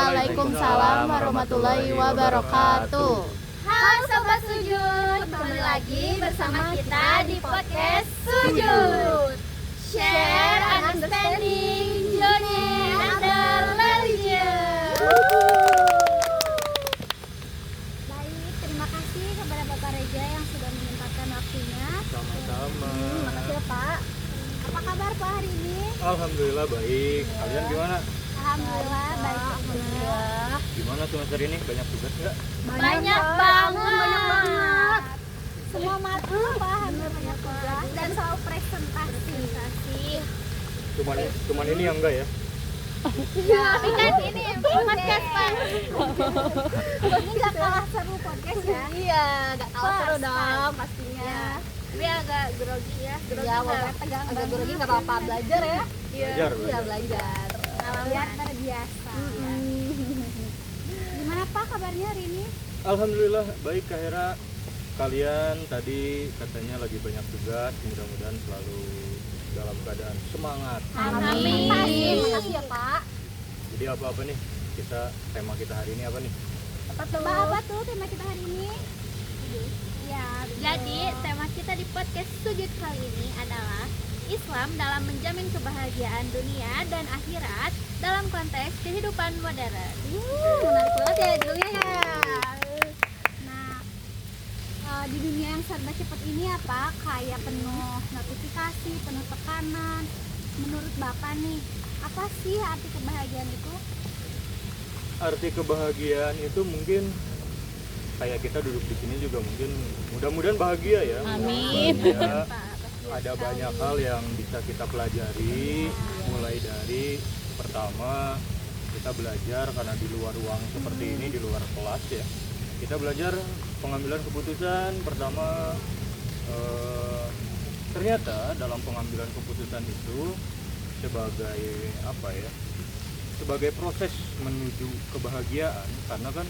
Waalaikumsalam warahmatullahi wabarakatuh. Halo Sobat Sujud, kembali lagi bersama kita di podcast Sujud. Share understanding journey under religion. Baik, terima kasih kepada Bapak Reja yang sudah menyempatkan waktunya. Sama-sama. Makasih ya Pak. Apa kabar Pak hari ini? Alhamdulillah baik. Kalian gimana? Alhamdulillah baik juga. Gimana semester ini? Banyak tugas nggak? Banyak banget. Semua mata Pak, hampir banyak tugas dan soal presentasi. Cuman ini yang enggak ya? Ya, tapi kan ini podcast Pak. Ini nggak kalah seru podcast ya? Iya, nggak kalah seru dong pastinya. Tapi agak grogi ya. Iya, walaupun tegang agak grogi nggak apa-apa, belajar ya. Belajar. Iya, belajar. Biar terbiasa. Gimana Pak kabarnya hari ini? Alhamdulillah baik Kak Hera. Kalian tadi katanya lagi banyak tugas, mudah-mudahan selalu dalam keadaan semangat. Amin. Makasih ya Pak. Jadi apa-apa nih? Tema kita hari ini apa nih? Apa tuh tema kita hari ini? Ya, Jadi tema kita di podcast Sujud kali ini adalah Islam dalam menjamin kebahagiaan dunia dan akhirat dalam konteks kehidupan modern. menarik banget ya judulnya ya. Nah, di dunia yang serba cepat ini apa? Kayak penuh notifikasi, penuh tekanan. Menurut Bapak nih, apa sih arti kebahagiaan itu? Arti kebahagiaan itu mungkin kayak kita duduk di sini juga mungkin mudah-mudahan bahagia ya. Amin. Bahagia. Ada banyak hal yang bisa kita pelajari, mulai dari pertama kita belajar karena di luar ruang seperti ini, di luar kelas ya, kita belajar pengambilan keputusan. Pertama ternyata dalam pengambilan keputusan itu sebagai apa ya, sebagai proses menuju kebahagiaan, karena kan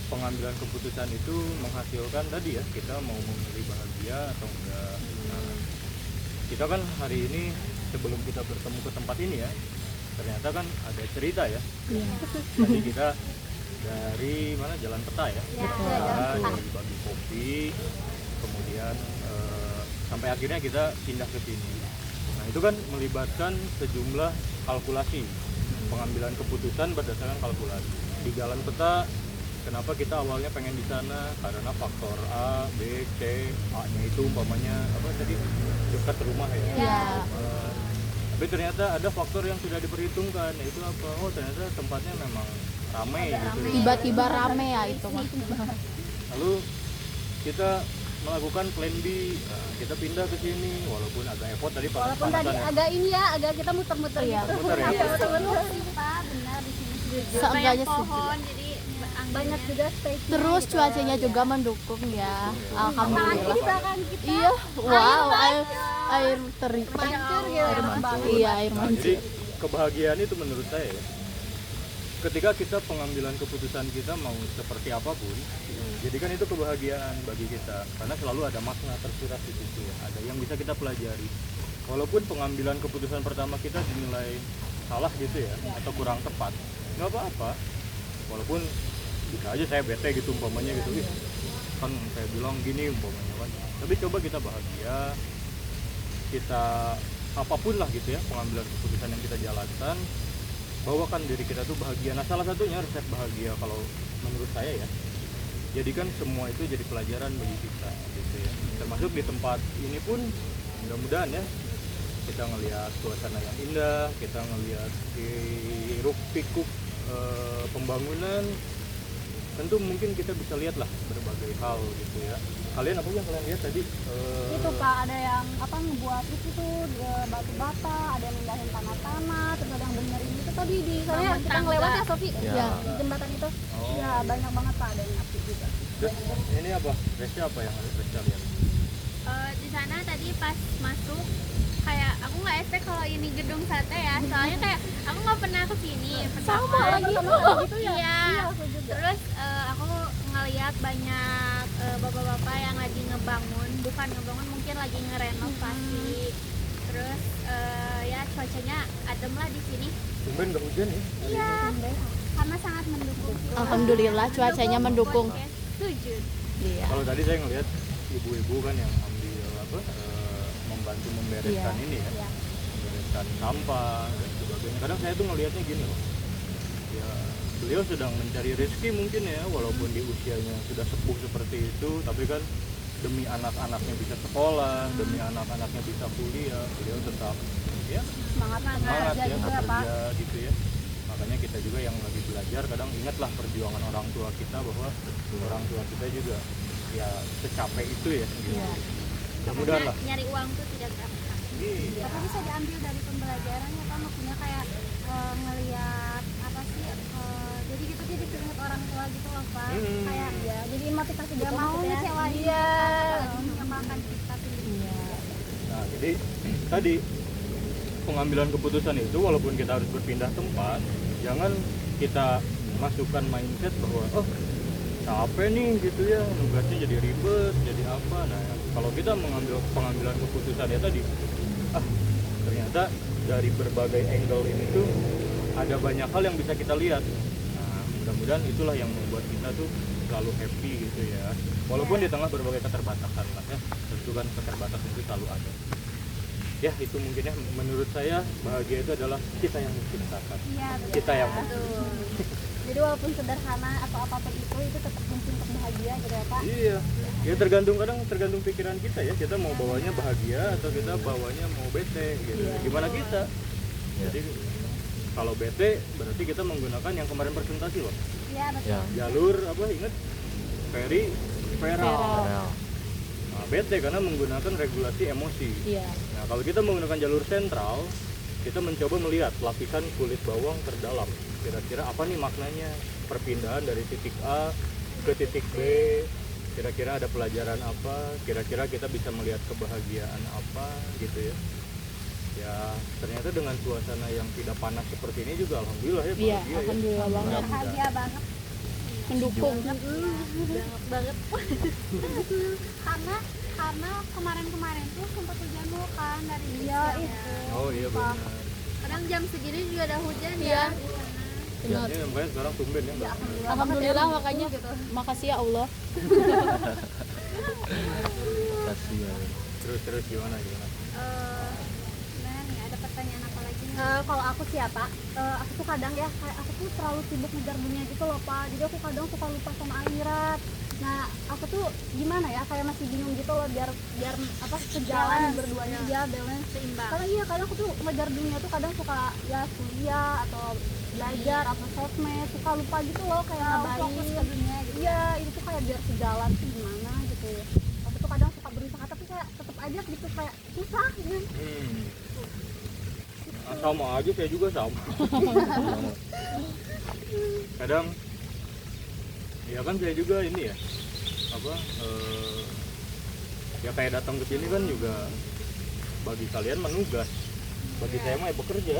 pengambilan keputusan itu menghasilkan tadi ya, kita mau memilih bahagia atau enggak. Nah, kita kan hari ini sebelum kita bertemu ke tempat ini ya, ternyata kan ada cerita ya. Jadi kita dari mana, Jalan Peta ya, bagi kopi, kemudian sampai akhirnya kita pindah ke sini. Nah itu kan melibatkan sejumlah kalkulasi, pengambilan keputusan berdasarkan kalkulasi. Di Jalan Peta, kenapa kita awalnya pengen di sana? Karena faktor A, B, C, A-nya itu umpamanya apa tadi, dekat rumah ya. Tapi ternyata ada faktor yang sudah diperhitungkan, yaitu apa? Oh ternyata tempatnya memang ramai gitu. Tiba-tiba rame ya itu mah. Lalu kita melakukan plan B, nah, kita pindah ke sini walaupun agak effort tadi Walaupun tadi agak ini ya, agak kita muter-muter ya. Muter ya. Muter-muter sih Pak, benar di sini. Seenggaknya Banyak sejuk. pohon, jadi Banyak juga stage. Terus cuacanya juga mendukung ya. Alhamdulillah. Kita kan kita Iya, wow, air teri. mancur gitu. Air mancur. Iya, air Nah, mancur. jadi kebahagiaan itu menurut saya ya, ketika kita pengambilan keputusan kita mau seperti apapun, jadikan itu kebahagiaan bagi kita, karena selalu ada makna tersirat di situ ya. Ada yang bisa kita pelajari, walaupun pengambilan keputusan pertama kita dinilai salah gitu ya, atau kurang tepat, nggak apa-apa. Walaupun bisa aja saya bete gitu umpamanya gitu, "Ih, kan saya bilang gini umpamanya kan." Tapi coba kita bahagia, kita apapun lah gitu ya, pengambilan keputusan yang kita jalankan, bawakan diri kita tuh bahagia. Nah salah satunya resep bahagia kalau menurut saya ya, jadikan semua itu jadi pelajaran bagi kita gitu ya. Termasuk di tempat ini pun mudah-mudahan ya, kita ngelihat suasana yang indah, kita ngelihat hiruk pikuk pembangunan, tentu mungkin kita bisa lihat lah berbagai hal gitu ya. Kalian apa yang kalian lihat tadi? Itu Pak, ada yang apa ngebuat itu tuh batu bata, ada yang mindahin tanah-tanah, terus ada yang benerin itu tadi di sana kita ngelewat ya Sofi, Ya. di jembatan itu. Oh. Ya banyak banget Pak, ada yang aktif juga. Terus ini apa? Resnya apa yang harus Resya lihat? di sana tadi pas masuk kayak aku nggak expect kalau ini gedung sate ya, soalnya kayak aku nggak pernah kesini pertama. Lagi gitu ya. Iya. Aku juga. Terus aku ngeliat banyak bapak-bapak yang lagi bukan ngebangun, mungkin lagi ngerenovasi. Terus ya cuacanya adem lah di sini. Tumben nggak hujan ya? Iya. karena sangat mendukung. Alhamdulillah cuacanya mendukung. Podcast Sujud. Iya. Kalau tadi saya ngelihat ibu-ibu kan yang ambil membantu membereskan Iya. ini ya, Iya. membereskan sampah dan sebagainya. Kadang saya tuh ngelihatnya gini loh, ya beliau sedang mencari rezeki mungkin ya, walaupun di usianya sudah sepuh seperti itu, tapi kan demi anak-anaknya bisa sekolah, demi anak-anaknya bisa kuliah, beliau tetap ya Semangat semangat kerja ya juga Pak. bekerja gitu ya. Makanya kita juga yang lagi belajar kadang ingatlah perjuangan orang tua kita, bahwa orang tua kita juga ya secapek itu ya gitu. Iya. Mudah-mudahan Karena lah. nyari uang tuh tidak gampang. Iya. Tapi bisa diambil dari pembelajarannya Pak, maksudnya kayak ngelihat apa sih, jadi gitu jadi keinget orang tua gitu loh Pak. Kayak Ya, jadi motivasi dia gitu mau maksudnya. ngecewain Iya. kita, mengamalkan kita tuh. Iya. Nah, jadi tadi pengambilan keputusan itu walaupun kita harus berpindah tempat, jangan kita masukkan mindset bahwa oh capek nih gitu ya, nugasnya jadi ribet, jadi apa. Nah, kalau kita mengambil pengambilan keputusan ya tadi, ternyata dari berbagai angle ini tuh ada banyak hal yang bisa kita lihat. Nah, mudah-mudahan itulah yang membuat kita tuh selalu happy gitu ya. Walaupun di tengah berbagai keterbatasan lah ya, tentu kan keterbatasan itu selalu ada. Ya itu mungkin ya, menurut saya bahagia itu adalah kita yang menciptakan, Iya, betul. kita yang Jadi walaupun sederhana atau apapun itu tetap mungkin untuk bahagia gitu ya Pak. iya ya tergantung pikiran kita ya, kita mau bawanya bahagia atau kita bawanya mau bete gitu. Gimana kita, jadi kalau bete berarti kita menggunakan yang kemarin presentasi loh, Iya betul. jalur apa inget periferal. Nah, bete karena menggunakan regulasi emosi. Iya. Nah, kalau kita menggunakan jalur sentral, kita mencoba melihat lapisan kulit bawang terdalam. Kira-kira apa nih maknanya perpindahan dari titik A ke titik B? Kira-kira ada pelajaran apa? Kira-kira kita bisa melihat kebahagiaan apa gitu ya? Ya, ternyata dengan suasana yang tidak panas seperti ini juga alhamdulillah ya Iya, bahagia ya. alhamdulillah banget. Bahagia banget Mendukung. Banget. karena kemarin tuh sempat hujan mulu kan dari Iya, itu. Oh iya benar. Kadang jam segini juga ada hujan Iya. ya. Benar. Ya, makanya sekarang tumben ya. Mbak. Alhamdulillah makanya makasih ya Allah. Kasihan. Terus gimana? Nah nih ada pertanyaan apa lagi nih? Kalau aku sih ya Pak, aku tuh kadang ya kayak aku tuh terlalu sibuk ngejar dunia gitu loh Pak, jadi aku kadang suka lupa sama akhirat. Nah aku tuh gimana ya, kayak masih bingung gitu loh biar apa sejalan berduanya dia balance Seimbang. karena iya kadang aku tuh ngejar dunia tuh kadang suka ya kuliah atau belajar atau sosmed, suka lupa gitu loh kayak Fokus ke ngabain. dunia gitu. Iya itu tuh kayak biar sejalan tuh gimana gitu. Aku tuh kadang suka berusaha tapi kayak tetap aja gitu kayak susah gitu. Sama aja, saya juga sama. Kadang ya kan saya juga ini ya apa ya kayak datang ke sini kan juga bagi kalian menugas, bagi saya mah ya bekerja.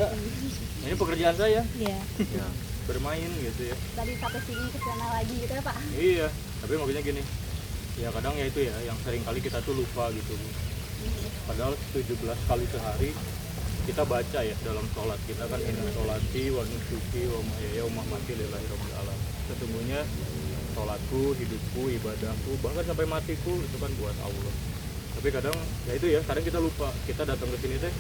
Ini pekerjaan saya, Iya. Ya. bermain gitu ya. Dari satu sini ke sana lagi gitu ya Pak. Iya, tapi maksudnya gini, ya kadang ya itu ya yang sering kali kita tuh lupa gitu. Padahal 17 kali sehari kita baca ya dalam sholat kita kan, inna sholati wa nusuki wa mahyaya wa mamati lillahi rabbil alamin. Sesungguhnya sholatku, hidupku, ibadahku, bahkan sampai matiku itu kan buat Allah. Tapi kadang ya itu ya, kadang kita lupa, kita datang ke sini teh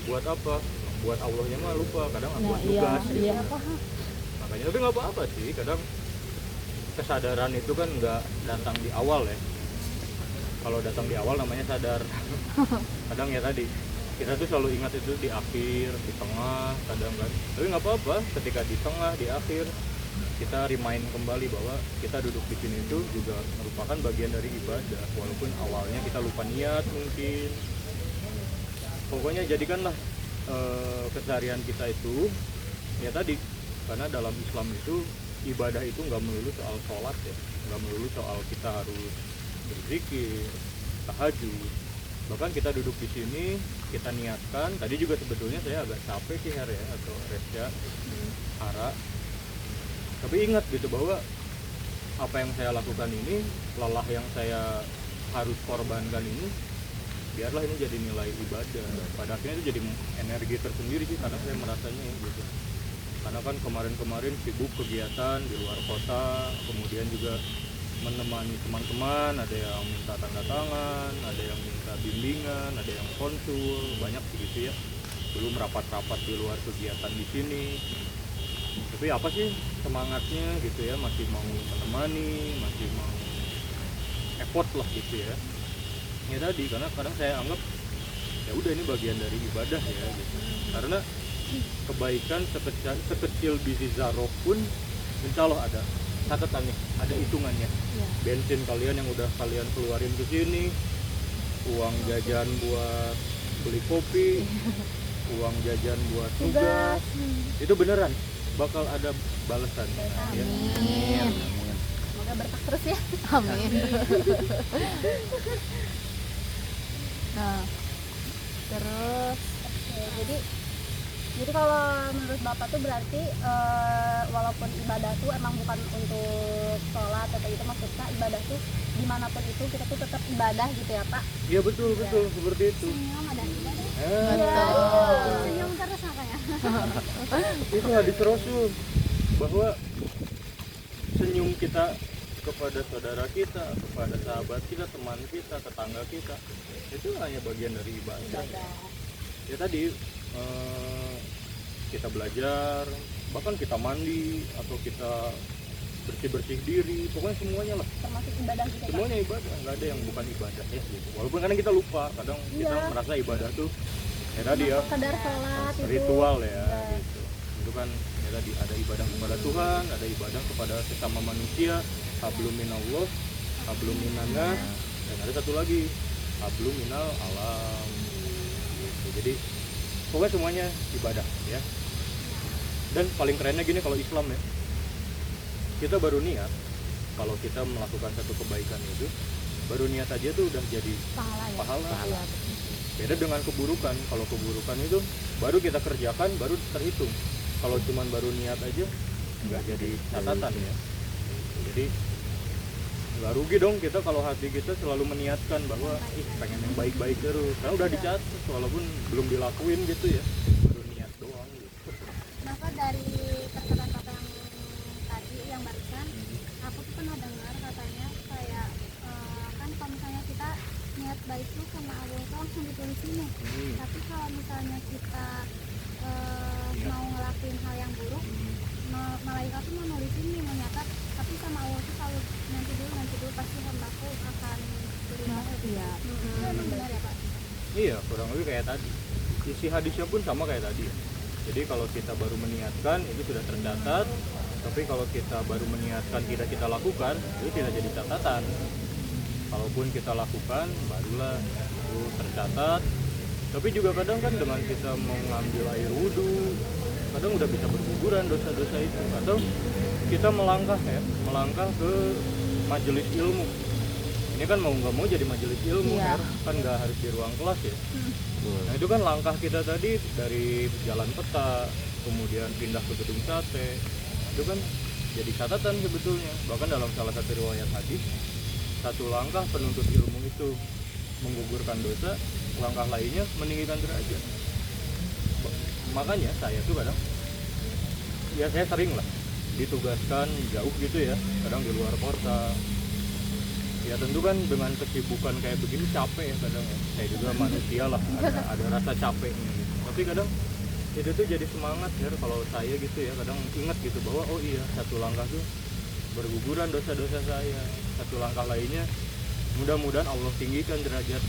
buat apa? Buat Allahnya mah lupa, kadang buat Iya, tugas gitu. iya. Makanya tapi nggak apa-apa sih, kadang kesadaran itu kan nggak datang di awal ya. Kalau datang di awal namanya sadar. Kadang ya tadi kita tuh selalu ingat itu di akhir, di tengah, kadang kan. Tapi nggak apa-apa, ketika di tengah, di akhir kita remind kembali bahwa kita duduk di sini itu juga merupakan bagian dari ibadah, walaupun awalnya kita lupa niat mungkin. Pokoknya jadikanlah keseharian kita itu ya tadi, karena dalam Islam itu ibadah itu nggak melulu soal sholat ya, nggak melulu soal kita harus berzikir, tahajud. Bahkan kita duduk di sini, kita niatkan. Tadi juga sebetulnya saya agak capek sih Her ya, atau Resya, Ara. Tapi ingat gitu bahwa apa yang saya lakukan ini, lelah yang saya harus korbankan ini, biarlah ini jadi nilai ibadah. Pada akhirnya itu jadi energi tersendiri sih, karena saya merasanya gitu. karena kan kemarin-kemarin sibuk kegiatan di luar kota, kemudian juga menemani teman-teman, ada yang minta tanda tangan, ada yang minta bimbingan, ada yang konsul, banyak begitu ya. Belum rapat-rapat di luar kegiatan di sini. Tapi apa sih semangatnya gitu ya, masih mau menemani, masih mau effort lah gitu ya. Ya tadi karena kadang saya anggap ya udah ini bagian dari ibadah ya gitu. Karena kebaikan sekecil biji zarah pun insya Allah ada catatannya, ada hitungannya. Bensin kalian yang udah kalian keluarin ke sini, uang jajan buat beli kopi, uang jajan buat tugas, itu beneran bakal ada balasannya. Ya. Amin. Semoga berkah terus ya. Amin. Nah, terus Jadi kalau menurut Bapak tuh berarti walaupun ibadah tuh emang bukan untuk sholat atau itu, maksudnya ibadah tuh dimanapun itu kita tuh tetap ibadah gitu ya Pak? Iya betul seperti itu. Senyum ada ibadah. betul. Senyum terus makanya. Itu hadis Rasul bahwa senyum kita kepada saudara kita, kepada sahabat kita, teman kita, tetangga kita, itu hanya bagian dari ibadah. Ya tadi kita belajar, bahkan kita mandi atau kita bersih-bersih diri, pokoknya semuanya lah. Termasuk ibadah gitu Pak? Semuanya ibadah, nggak ada yang bukan ibadah ya gitu. Walaupun kadang kita lupa, kadang kita merasa ibadah tuh ya tadi ya Sekedar sholat itu ritual ya gitu. Itu kan ya tadi ada ibadah kepada Tuhan, ada ibadah kepada sesama manusia, hablum minallah, hablum minannas, dan ada satu lagi hablum minal alam gitu. Jadi pokoknya semuanya ibadah ya. Dan paling kerennya gini kalau Islam ya, kita baru niat kalau kita melakukan satu kebaikan itu, baru niat aja tuh udah jadi pahala. Beda dengan keburukan. Kalau keburukan itu baru kita kerjakan baru terhitung. Kalau cuman baru niat aja nggak jadi catatan ya. Jadi nggak rugi dong kita kalau hati kita selalu meniatkan bahwa pengen yang baik-baik terus. Karena udah dicatat walaupun belum dilakuin gitu ya. Baru niat doang gitu. Maka dari perkataan Bapak yang tadi yang barusan, aku tuh pernah dengar katanya kayak kan kalau misalnya kita niat baik tuh sama Allah tuh langsung ditulisin nih. Tapi kalau misalnya kita mau ngelakuin hal yang buruk, malaikat tuh mau nulisin nih, mau nyatat, tapi sama Allah tuh selalu nanti dulu pasti hambaku akan berubah. Iya. Itu emang benar ya Pak? Iya, kurang lebih kayak tadi. Isi hadisnya pun sama kayak tadi. Jadi kalau kita baru meniatkan itu sudah tercatat, tapi kalau kita baru meniatkan tidak kita lakukan itu tidak jadi catatan. Kalaupun kita lakukan barulah itu tercatat. Tapi juga kadang kan dengan kita mau ngambil air wudhu, kadang udah bisa berguguran dosa-dosa itu. Atau kita melangkah ke majelis ilmu. Ini kan mau nggak mau jadi majelis ilmu Iya. kan nggak harus di ruang kelas ya. Nah itu kan langkah kita tadi dari jalan peta, kemudian pindah ke gedung sate, itu kan jadi catatan sebetulnya. Bahkan dalam salah satu riwayat hadis, satu langkah penuntut ilmu itu menggugurkan dosa, langkah lainnya meninggikan derajat. Makanya saya tuh kadang, ya saya sering lah ditugaskan jauh gitu ya, kadang di luar kota. Ya tentu kan dengan kesibukan kayak begini capek ya kadang ya. Saya juga manusia lah, ada rasa capeknya gitu. Tapi kadang itu tuh jadi semangat ya kalau saya gitu ya, kadang ingat gitu bahwa oh iya satu langkah tuh berguguran dosa-dosa saya, satu langkah lainnya mudah-mudahan Allah tinggikan derajat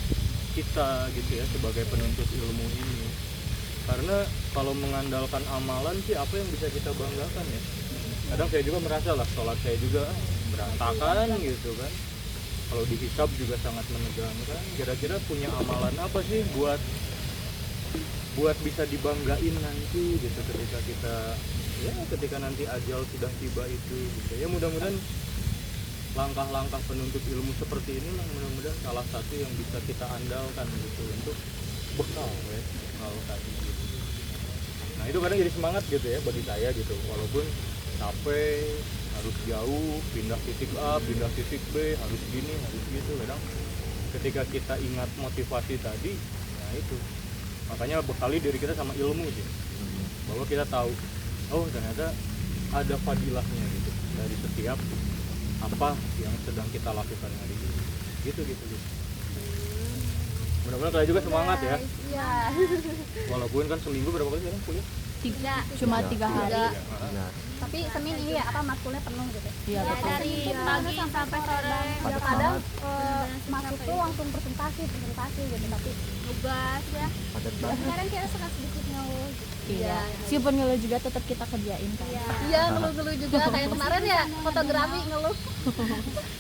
kita gitu ya sebagai penuntut ilmu ini. Karena kalau mengandalkan amalan sih apa yang bisa kita banggakan ya. Kadang saya juga merasa lah sholat saya juga berantakan gitu kan. Kalau dihisab juga sangat menegangkan. Kira-kira punya amalan apa sih buat bisa dibanggain nanti gitu ketika nanti ajal sudah tiba itu gitu. Ya mudah-mudahan langkah-langkah penuntut ilmu seperti ini mudah-mudahan salah satu yang bisa kita andalkan gitu untuk bekal ya kalau tadi gitu. Nah itu kadang jadi semangat gitu ya bagi saya gitu, walaupun capek harus jauh, pindah titik A, pindah titik B, harus gini, harus gitu. Kadang ketika kita ingat motivasi tadi, nah itu makanya bekali diri kita sama ilmu sih, bahwa kita tahu oh ternyata ada fadilahnya gitu dari setiap apa yang sedang kita lakukan hari ini gitu. Mudah-mudahan kalian juga semangat ya, Iya. walaupun kan seminggu berapa kali sekarang kuliah? Cuma 3 hari. Nah, Tapi Senin ini ya apa matkulnya penuh gitu. Iya, Ya, betul. dari pagi sampai sore Ya kadang masuk tuh langsung presentasi gitu tapi tugas ya. padat banget. Kadang kita suka sedikit ngeluh. Iya. Meskipun ngeluh juga tetap kita kerjain kan. iya ngeluh-ngeluh juga kayak kemarin ya fotografi ngeluh.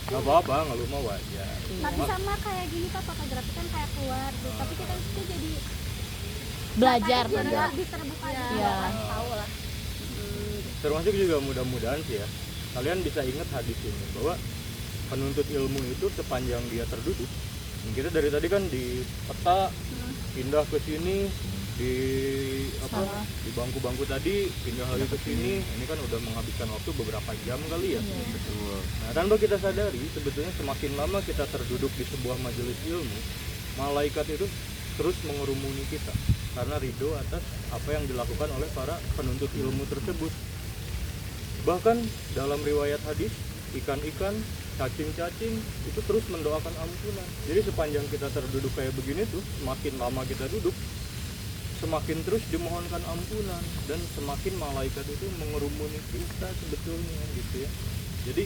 Nggak apa-apa, ngeluh mah wajar. Tapi sama kayak gini Pak, fotografi kan kayak keluar gitu. Tapi kita itu jadi Belajar jadi juga. lebih terbuka Iya. Tahu lah. Termasuk juga mudah-mudahan sih ya kalian bisa ingat hadis ini bahwa penuntut ilmu itu sepanjang dia terduduk, kita dari tadi kan di peta pindah ke sini di Sama. di bangku-bangku tadi pindah lagi ke sini, ini kan udah menghabiskan waktu beberapa jam kali ya. Betul. Nah, tanpa kita sadari sebetulnya semakin lama kita terduduk di sebuah majelis ilmu, malaikat itu terus mengerumuni kita karena ridho atas apa yang dilakukan oleh para penuntut ilmu tersebut. Bahkan dalam riwayat hadis, ikan-ikan, cacing-cacing itu terus mendoakan ampunan. Jadi sepanjang kita terduduk kayak begini tuh, semakin lama kita duduk, semakin terus dimohonkan ampunan dan semakin malaikat itu mengerumuni kita sebetulnya gitu ya. Jadi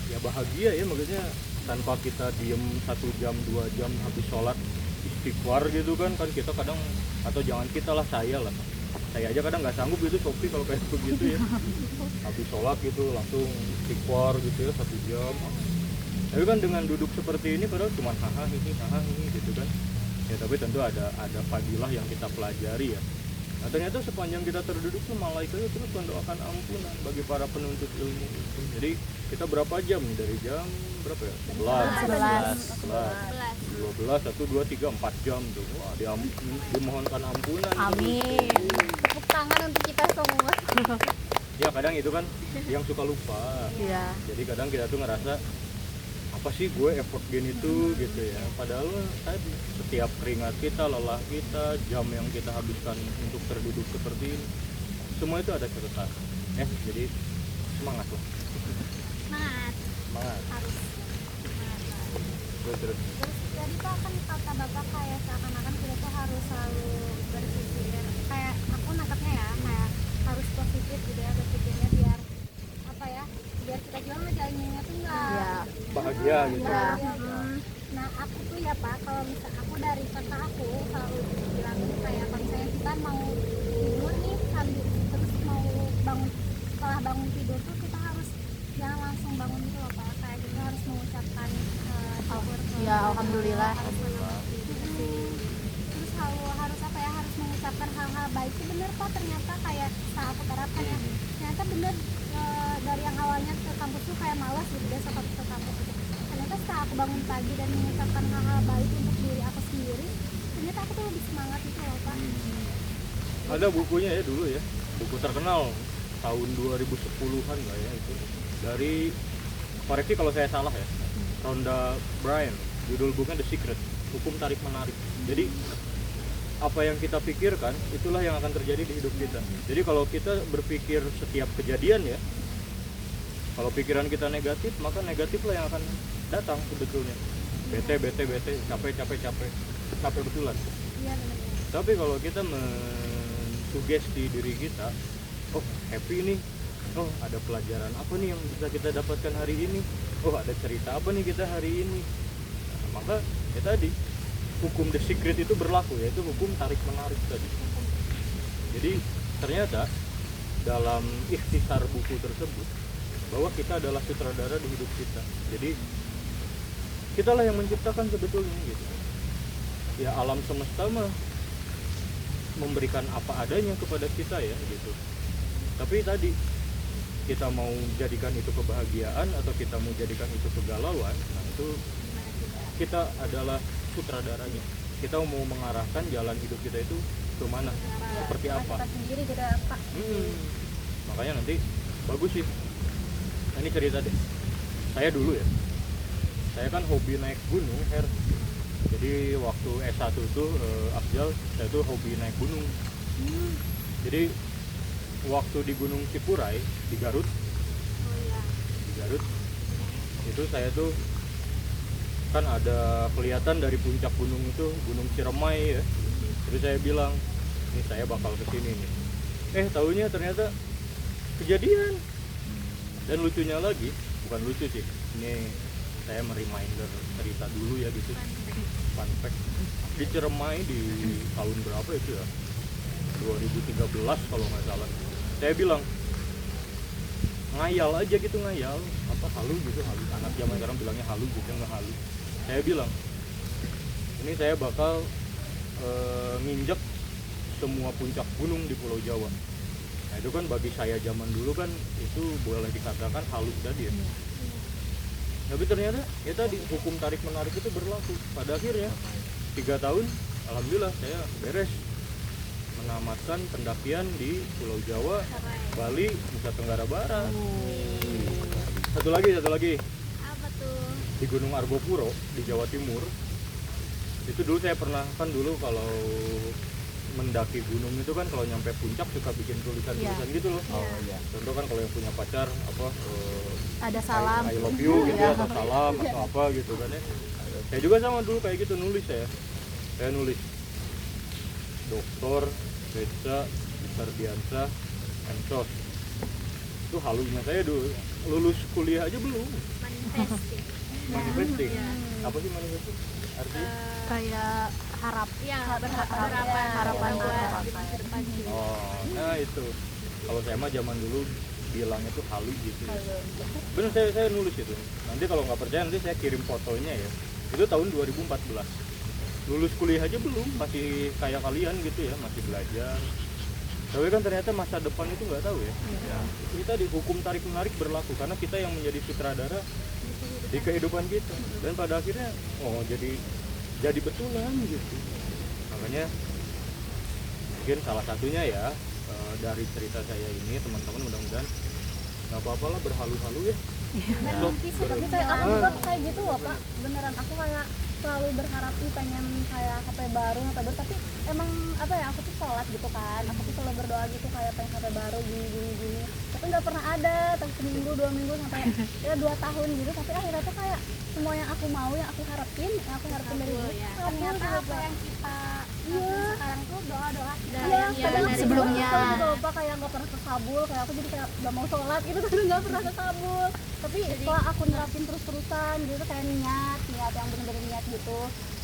ya bahagia ya, maksudnya tanpa kita diem 1 jam 2 jam habis sholat istighfar gitu kan kita kadang, atau jangan kita lah, saya aja kadang nggak sanggup gitu Sofi kalau kayak begitu ya, habis sholat gitu langsung istighfar gitu ya 1 jam. Tapi kan dengan duduk seperti ini padahal cuma hahaha gitu kan ya, tapi tentu ada fadilah yang kita pelajari ya. Nah ternyata sepanjang kita terduduk tuh malaikat itu terus mendoakan ampunan bagi para penuntut ilmu itu. Jadi kita berapa jam nih, dari jam berapa ya? 11, 12, 1, 2, 3, 4 jam tuh. Wah, dimohonkan ampunan. Amin. Tepuk tangan untuk kita semua. Ya kadang itu kan yang suka lupa. Iya. Jadi kadang kita tuh ngerasa apa sih gue effort gini tuh gitu ya. Padahal tadi setiap keringat kita, lelah kita, jam yang kita habiskan untuk terduduk seperti ini, semua itu ada catatan. Jadi semangat lah. semangat Semangat. harus. Terus. Terus jadi Pak kan kata Bapak kayak seakan-akan kita tuh harus selalu berpikir, kayak aku nangkapnya ya kayak harus positif gitu ya berpikirnya, biar apa ya, biar kita juga ngejalaninnya tuh nggak Iya. Bahagia gitu. Iya. Nah aku tuh ya Pak, kalau misal aku dari kakak aku selalu bilang kayak kalau misalnya kita mau tidur nih sambil terus mau bangun, setelah bangun tidur tuh kita harus jangan langsung bangun gitu loh Pak, kayak kita harus mengucapkan syukur ke Ya, alhamdulillah. terus harus apa ya, harus mengucapkan hal-hal baik sih, bener Pak, ternyata kayak setelah aku terapkan ya, ternyata bener dari yang awalnya ke kampus tuh kayak malas gitu, besok aku ke kampus gitu, ternyata setelah aku bangun pagi dan mengucapkan hal-hal baik untuk diri aku sendiri, ternyata aku tuh lebih semangat gitu loh Pak. Ada bukunya ya dulu ya, buku terkenal tahun 2010-an lah ya itu, dari, koreksi kalau saya salah ya, Rhonda Byrne, judul bukunya The Secret, hukum tarik menarik. Jadi apa yang kita pikirkan itulah yang akan terjadi di hidup kita. Jadi kalau kita berpikir setiap kejadian ya, kalau pikiran kita negatif, maka negatif lah yang akan datang sebetulnya. Bete, capek betulan. Iya bener. Tapi kalau kita mensugesti diri kita, oh happy nih, oh ada pelajaran apa nih yang bisa kita dapatkan hari ini, oh ada cerita apa nih kita hari ini, nah, maka ya tadi hukum The Secret itu berlaku, yaitu hukum tarik menarik tadi. Jadi ternyata dalam ikhtisar buku tersebut bahwa kita adalah sutradara di hidup kita. Jadi kitalah yang menciptakan sebetulnya gitu. Ya alam semesta mah memberikan apa adanya kepada kita ya gitu. Tapi tadi kita mau jadikan itu kebahagiaan atau kita mau jadikan itu kegalauan, nah itu kita adalah sutradaranya. Kita mau mengarahkan jalan hidup kita itu ke mana, seperti apa. Kita sendiri juga Pak. Makanya nanti bagus sih. Nah, ini cerita deh. Saya dulu ya, saya kan hobi naik gunung, Jadi waktu S1 tuh Afjal, saya tuh hobi naik gunung. Jadi waktu di Gunung Cipurai di Garut, Oh iya. di Garut itu saya tuh kan ada kelihatan dari puncak gunung itu Gunung Ciremai ya. Terus saya bilang, ini saya bakal kesini nih. Taunya ternyata kejadian. Dan lucunya lagi, bukan lucu sih, ini saya mereminder cerita dulu ya gitu. Fun fact, di Ciremai di tahun berapa itu ya, 2013 kalau nggak salah, saya bilang ngayal aja gitu, ngayal apa, halu gitu, halu, anak zaman sekarang bilangnya halu gitu, nggak halu. Saya bilang ini saya bakal nginjek semua puncak gunung di Pulau Jawa. Nah itu kan bagi saya zaman dulu kan itu boleh dikatakan halus tadi ya. Tapi ternyata ya tadi hukum tarik menarik itu berlaku. Pada akhirnya 3 tahun alhamdulillah saya beres menamatkan pendakian di Pulau Jawa, Bali, Nusa Tenggara Barat. Satu lagi Apa tuh? di Gunung Arbopuro di Jawa Timur. Itu dulu saya pernah, kan dulu kalau mendaki gunung itu kan kalau nyampe puncak suka bikin tulisan-tulisan gitu loh. Oh iya. Contoh kan kalau yang punya pacar apa Ada salam. I love you gitu ya, atau salam atau apa gitu kan ya. Saya juga sama dulu kayak gitu nulis saya nulis Dr. Beca Sardiansa Ensos. Itu halunya saya dulu, lulus kuliah aja belum. Manifesting. Manifesting. Apa sih manifesting? Artinya? Kayak harap. Ya, harapan. di masa depan gitu. Oh, nah itu. Kalau saya mah zaman dulu bilangnya tuh halu gitu ya. Bener, saya nulis itu. Nanti kalau nggak percaya nanti saya kirim fotonya ya. Itu tahun 2014. Lulus kuliah aja belum, masih kayak kalian gitu ya, masih belajar. Tapi kan ternyata masa depan itu nggak tahu ya. Ya. Kita di hukum tarik menarik berlaku karena kita yang menjadi sutradara di kehidupan kita. Dan pada akhirnya jadi betulan gitu. Makanya mungkin salah satunya ya dari cerita saya ini teman-teman mudah-mudahan nggak apa-apa lah berhalu-halu ya. Tapi aku juga kayak gitu loh Pak, beneran aku kayak selalu berharap sih pengen kayak HP baru, tapi emang apa ya, aku tuh sholat gitu kan, aku tuh selalu berdoa gitu kayak pengen HP baru gini, tapi nggak pernah ada, tapi seminggu 2 minggu sampai ya 2 tahun gitu, tapi akhirnya tuh kayak semua yang aku mau, yang aku harapin dari dulu, Ternyata apa yang kita lakuin sekarang tuh doa-doa Iya, Iya, kadang dari aku sebelumnya. kesel gitu loh, Pak, kayak nggak pernah kekabul, kayak aku jadi kayak nggak mau sholat gitu kan nggak pernah kekabul. Tapi setelah aku nerapin terus-terusan gitu kayak niat yang bener-bener niat gitu,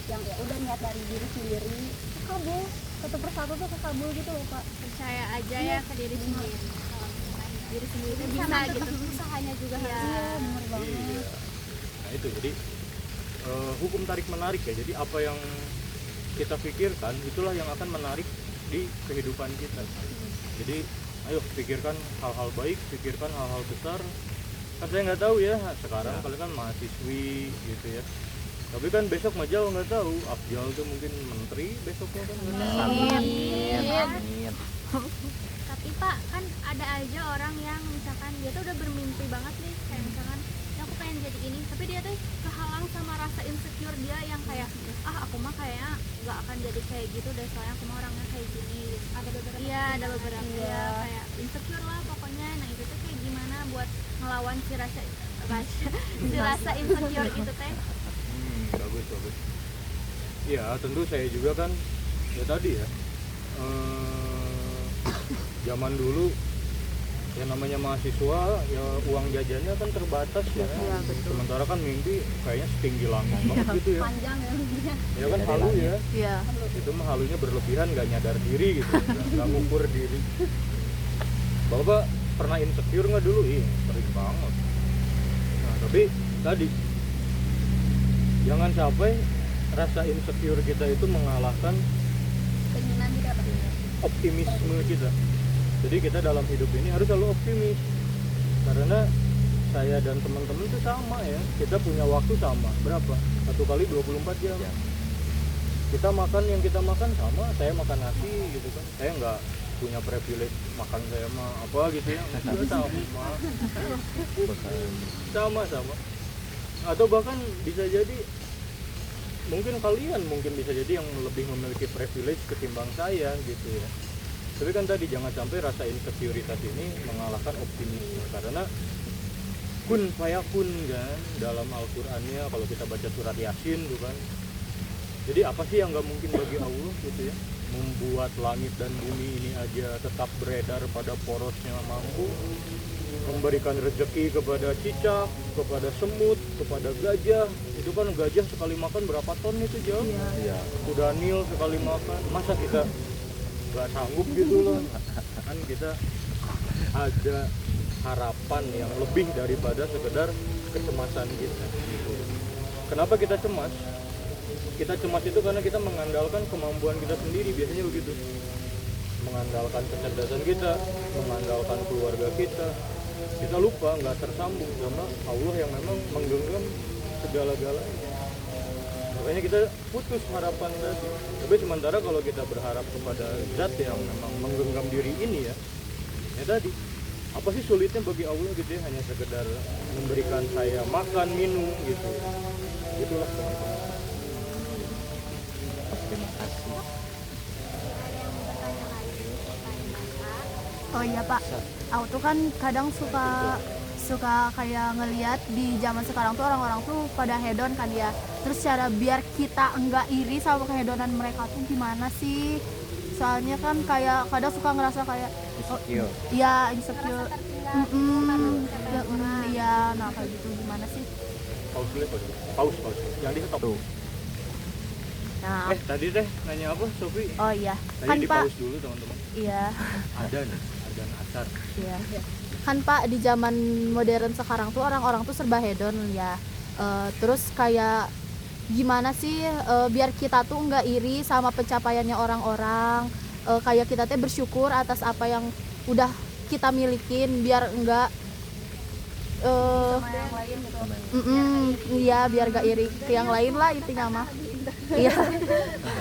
yang ya udah niat dari diri sendiri, kekabul satu persatu tuh kekabul gitu loh Pak. Percaya aja ya ke diri sendiri. Kalau diri sendiri bisa sama gitu. usahanya juga Iya. harus Bener banget. Iya. Nah itu jadi hukum tarik menarik ya. Jadi apa yang kita pikirkan itulah yang akan menarik di kehidupan kita. Jadi ayo pikirkan hal-hal baik, pikirkan hal-hal besar. Kan saya nggak tahu ya sekarang kalian kan mahasiswi gitu ya. Tapi kan besok Majal nggak tahu, Afjal tuh mungkin menteri besoknya kan nggak tahu. Amin. Tapi Pak, kan ada aja orang yang misalkan dia tuh udah bermimpi banget nih, kayak misalkan ya aku pengen jadi ini, tapi dia tuh kehalang sama rasa insecure dia yang kayak aku mah kayaknya nggak akan jadi kayak gitu deh, soalnya aku mah orangnya kayak gini. Ada beberapa ya kayak insecure lah pokoknya. Nah itu tuh kayak gimana buat ngelawan si rasa insecure itu teh? Bagus. Ya tentu saya juga kan ya tadi ya zaman dulu ya namanya mahasiswa ya uang jajannya kan terbatas ya. Sementara kan mimpi kayaknya setinggi langit banget gitu ya. Panjang ya. Ya kan halu ya. Iya. Itu mah halunya berlebihan, nggak nyadar diri gitu, nggak ngukur diri. Bapak pernah insecure nggak dulu? Sering banget. Nah tapi tadi jangan sampai rasa insecure kita itu mengalahkan Keinginan kita Pak. optimisme kita. Jadi kita dalam hidup ini harus selalu optimis. Karena saya dan teman-teman itu sama ya. Kita punya waktu sama. Berapa? 1 kali 24 jam. Kita makan yang kita makan sama. Saya makan nasi gitu kan. Saya nggak punya privilege makan saya mah apa gitu ya. Kita sama. Sama. Atau bahkan bisa jadi mungkin kalian bisa jadi yang lebih memiliki privilege ketimbang saya gitu ya. Tapi kan tadi jangan sampai rasa insekuritas ini mengalahkan optimisme, karena kun fayakun kan dalam Al-Qur'annya kalau kita baca surat Yasin tuh kan. Jadi apa sih yang nggak mungkin bagi Allah gitu ya? Membuat langit dan bumi ini aja tetap beredar pada porosnya mampu, memberikan rezeki kepada cicak, kepada semut, kepada gajah. Itu kan gajah sekali makan berapa ton itu jauh? Iya. Kuda Nil sekali makan, masa kita nggak sanggup gitu loh? Kan kita ada harapan yang lebih daripada sekedar kecemasan kita gitu. Kenapa kita cemas? Kita cemas itu karena kita mengandalkan kemampuan kita sendiri, biasanya begitu. Mengandalkan kecerdasan kita, mengandalkan keluarga kita. Kita lupa nggak tersambung sama Allah yang memang menggenggam segala-galanya. Makanya kita putus harapan tadi. Tapi sementara kalau kita berharap kepada zat yang memang menggenggam diri ini ya tadi, apa sih sulitnya bagi Allah gitu ya, hanya sekedar memberikan saya makan, minum gitu. Itulah teman-teman. Terima kasih. Oh iya Pak, aku tuh kan kadang suka kayak ngelihat di zaman sekarang tuh orang-orang tuh pada hedon kan ya. Terus cara biar kita enggak iri sama kehedonan mereka tuh gimana sih? Soalnya kan kayak kadang suka ngerasa kayak Insecure. iya insecure. Iya, nah kayak gitu gimana sih? Pause dulu, pause. Yang di stop. Tuh. Nah, Tadi deh nanya apa, Sofi? oh iya, Tadi kan di Pak, pause dulu teman-teman. iya, Adan asar. iya. Kan Pak di zaman modern sekarang tuh orang-orang tuh serba hedon ya. Terus kayak gimana sih biar kita tuh nggak iri sama pencapaiannya orang-orang, kayak kita tuh bersyukur atas apa yang udah kita milikin, biar enggak sama yang lain gitu. iya biar gak iri ke yang lain lah intinya mah. Iya.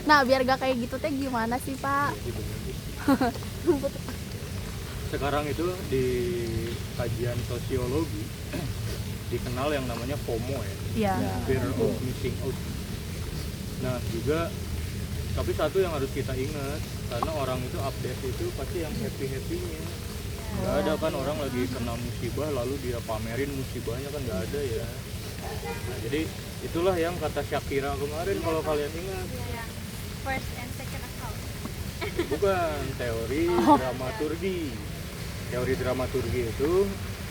Nah biar gak kayak gitu teh gimana sih Pak? Sekarang itu di kajian sosiologi dikenal yang namanya FOMO ya, Iya. fear of missing out. Nah juga, tapi satu yang harus kita ingat, karena orang itu update itu pasti yang happy-happynya. Nggak ada kan orang lagi kena musibah lalu dia pamerin musibahnya, kan nggak ada ya. Nah, jadi itulah yang kata Shakira kemarin kalau kalian ingat. First and second account. Bukan, teori dramaturgi. Teori dramaturgi itu,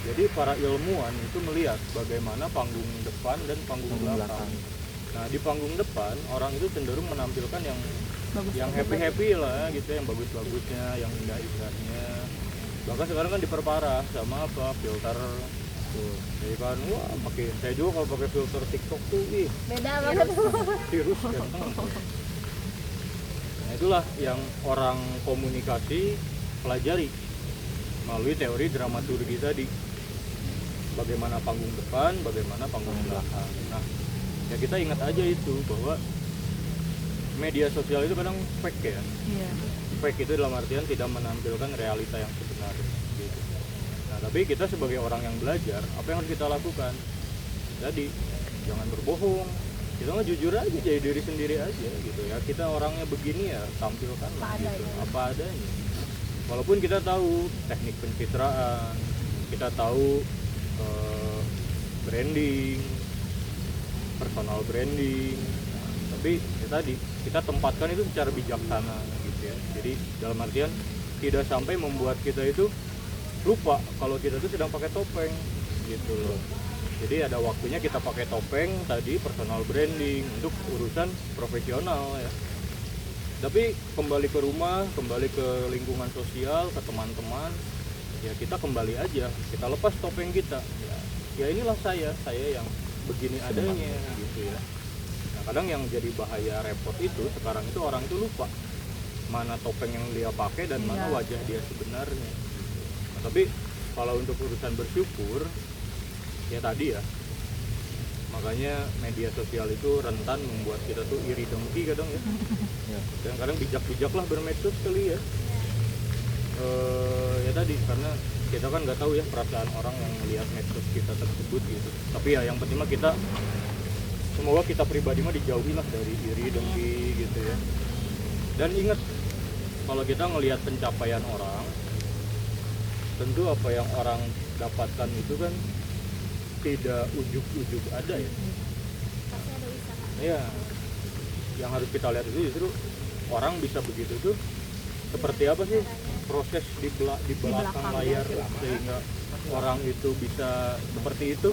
jadi para ilmuwan itu melihat bagaimana panggung depan dan panggung belakang. Nah di panggung depan orang itu cenderung menampilkan yang happy lah gitu, yang bagus-bagusnya, yang indah-indahnya. Bahkan sekarang kan diperparah sama apa, filter. Jadi kan wah makin, saya juga kalau pakai filter TikTok tuh Beda banget. virus kan. Nah itulah yang orang komunikasi pelajari melalui teori dramaturgi tadi. Bagaimana panggung depan, bagaimana panggung belakang. Nah ya kita ingat aja itu bahwa media sosial itu kadang fake ya. Iya. Fake itu dalam artian tidak menampilkan realita yang sebenarnya gitu. Nah tapi kita sebagai orang yang belajar, apa yang harus kita lakukan? Jadi jangan berbohong, kita mah jujur aja, jadi diri sendiri aja gitu ya. Kita orangnya begini ya tampilkan lah gitu, apa adanya. Walaupun kita tahu teknik pencitraan, kita tahu branding, personal branding, tapi ya tadi kita tempatkan itu secara bijaksana gitu ya. Jadi dalam artian tidak sampai membuat kita itu lupa kalau kita itu sedang pakai topeng gitu loh. Jadi ada waktunya kita pakai topeng tadi, personal branding untuk urusan profesional ya. Tapi kembali ke rumah, kembali ke lingkungan sosial, ke teman-teman, ya kita kembali aja, kita lepas topeng kita ya inilah saya yang begini adanya gitu ya. Nah kadang yang jadi bahaya repot itu sekarang itu orang itu lupa mana topeng yang dia pakai dan mana wajah dia sebenarnya. Nah, tapi kalau untuk urusan bersyukur ya tadi ya, makanya media sosial itu rentan membuat kita tuh iri dengki kadang ya. Dan kadang bijak-bijak lah bermedsos kali ya. Ya tadi karena kita kan nggak tahu ya perasaan orang yang melihat medsos kita tersebut gitu. Tapi ya yang penting mah kita, semoga kita pribadi mah dijauhi lah dari iri dengki gitu ya. Dan ingat kalau kita ngelihat pencapaian orang, tentu apa yang orang dapatkan itu kan tidak ujuk-ujuk ada ya. Pasti ada usaha. Iya, yang harus kita lihat itu justru orang bisa begitu tuh seperti apa sih proses di belakang layar sehingga orang itu bisa seperti itu.